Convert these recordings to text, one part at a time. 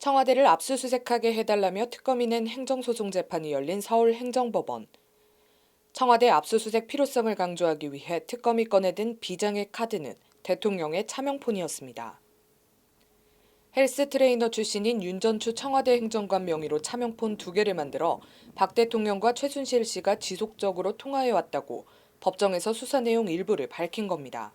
청와대를 압수수색하게 해달라며 특검이 낸 행정소송 재판이 열린 서울행정법원. 청와대 압수수색 필요성을 강조하기 위해 특검이 꺼내든 비장의 카드는 대통령의 차명폰이었습니다. 헬스 트레이너 출신인 윤전추 청와대 행정관 명의로 차명폰 2개를 만들어 박 대통령과 최순실 씨가 지속적으로 통화해왔다고 법정에서 수사 내용 일부를 밝힌 겁니다.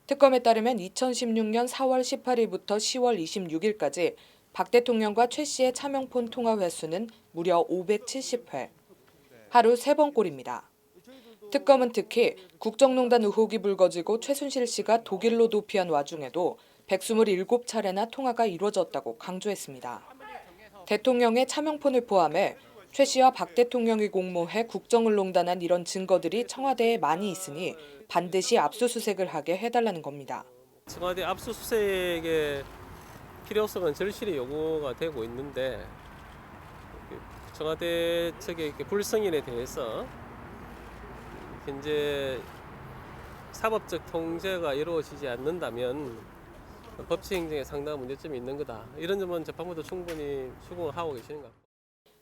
특검에 따르면 2016년 4월 18일부터 10월 26일까지 박 대통령과 최 씨의 차명폰 통화 횟수는 무려 570회, 하루 3번꼴입니다. 특검은 특히 국정농단 의혹이 불거지고 최순실 씨가 독일로 도피한 와중에도 127차례나 통화가 이루어졌다고 강조했습니다. 대통령의 차명폰을 포함해 최 씨와 박 대통령이 공모해 국정을 농단한 이런 증거들이 청와대에 많이 있으니 반드시 압수수색을 하게 해달라는 겁니다. 청와대 압수수색의 필요성은 절실히 요구가 되고 있는데 청와대 측의 불성인에 대해서 현재 사법적 통제가 이루어지지 않는다면 법치 행정에 상당한 문제점이 있는 거다. 이런 점은 재판부도 충분히 수긍을 하고 계시는 것 같고.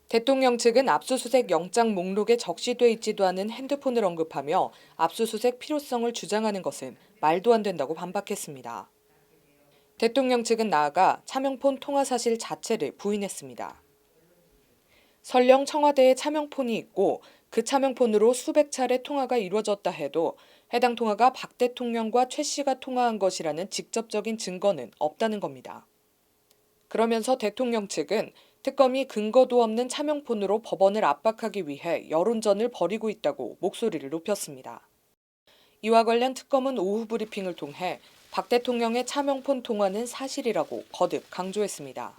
대통령 측은 압수수색 영장 목록에 적시돼 있지도 않은 핸드폰을 언급하며 압수수색 필요성을 주장하는 것은 말도 안 된다고 반박했습니다. 대통령 측은 나아가 차명폰 통화 사실 자체를 부인했습니다. 설령 청와대에 차명폰이 있고 그 차명폰으로 수백 차례 통화가 이루어졌다 해도 해당 통화가 박 대통령과 최 씨가 통화한 것이라는 직접적인 증거는 없다는 겁니다. 그러면서 대통령 측은 특검이 근거도 없는 차명폰으로 법원을 압박하기 위해 여론전을 벌이고 있다고 목소리를 높였습니다. 이와 관련 특검은 오후 브리핑을 통해 박 대통령의 차명폰 통화는 사실이라고 거듭 강조했습니다.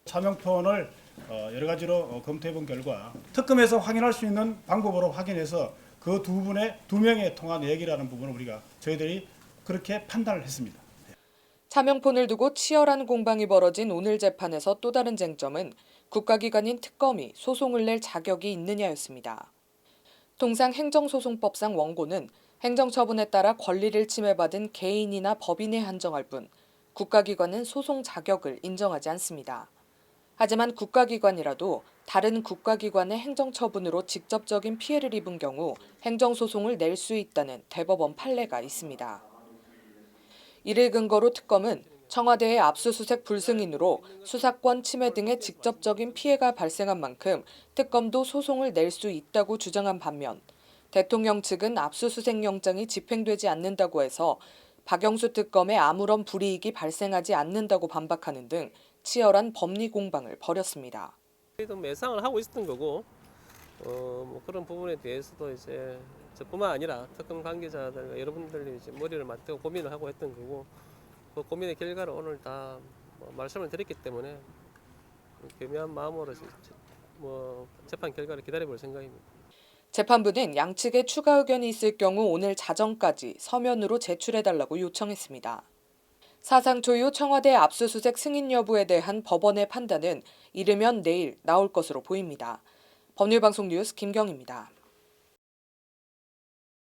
차명폰을 여러 가지로 검토해 본 결과 특검에서 확인할 수 있는 방법으로 확인해서 그 두 명의 통화 내역이라는 부분을 저희들이 그렇게 판단을 했습니다. 차명폰을 두고 치열한 공방이 벌어진 오늘 재판에서 또 다른 쟁점은 국가기관인 특검이 소송을 낼 자격이 있느냐였습니다. 통상 행정소송법상 원고는 행정처분에 따라 권리를 침해받은 개인이나 법인에 한정할 뿐 국가기관은 소송 자격을 인정하지 않습니다. 하지만 국가기관이라도 다른 국가기관의 행정처분으로 직접적인 피해를 입은 경우 행정소송을 낼 수 있다는 대법원 판례가 있습니다. 이를 근거로 특검은 청와대의 압수수색 불승인으로 수사권 침해 등의 직접적인 피해가 발생한 만큼 특검도 소송을 낼 수 있다고 주장한 반면 대통령 측은 압수수색 영장이 집행되지 않는다고 해서 박영수 특검에 아무런 불이익이 발생하지 않는다고 반박하는 등 치열한 법리 공방을 벌였습니다. 예상을 하고 있었던 거고 그런 부분에 대해서도 이제 저뿐만 아니라 특검 관계자들과 여러분들이 이제 머리를 맞대고 고민을 하고 했던 거고 그 고민의 결과를 오늘 다 말씀을 드렸기 때문에 교묘한 마음으로 재판 결과를 기다려볼 생각입니다. 재판부는 양측의 추가 의견이 있을 경우 오늘 자정까지 서면으로 제출해달라고 요청했습니다. 사상 초유 청와대 압수수색 승인 여부에 대한 법원의 판단은 이르면 내일 나올 것으로 보입니다. 법률방송 뉴스 김경입니다.